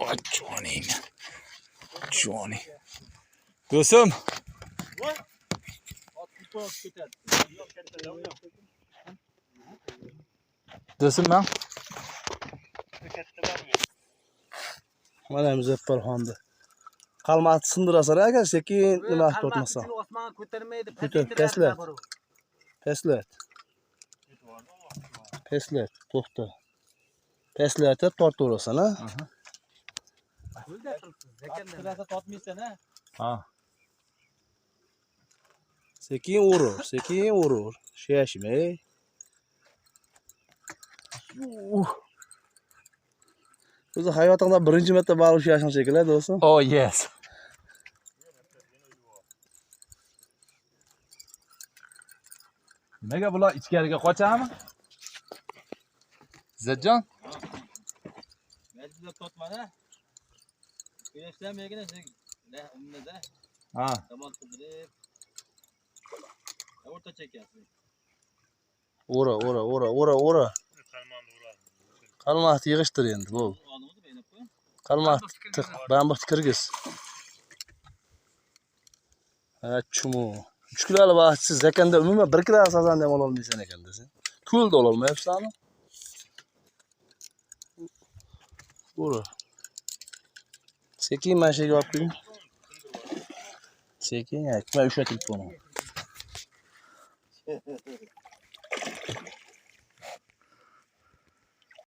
Ay joning. Joning. Do'stim. Do'stim men. Mana Muzaffarxonni. Qalmatni sindirasan aka, sekin nima qilib o'tmasa. Osmonga ko'tarmaydi. Peslat. Peslat. Peslat, to'xta. Peslatda tortaverasan, ha? Zakanda totmaysan, ha? Ha. Sekin urur. Shashmay. O'zi hayotingda birinchi marta baliq ushlashin shekilli, do'stim. Oh yes. Nimaga bular ichkariga qochami? Izzatjon. Majlisda totmana. Quyoshlamagina ummada. Ha. Tamom qidirib. O'rta chekyapsiz. Ura. Qalmoqni yig'ishtir endi, bo'ldi. Qalmoqni bambiq kirgiz. Ha, chumu. 3 kiloli vaqtsiz zakanda umuman 1 kilo asosan ham ola olmaysan ekan desa. Ko'lda ola olmayapsanmi? Ura. Sekin mana shu yerga olib qo'ying. Sekin, aytma ushatib qo'ying.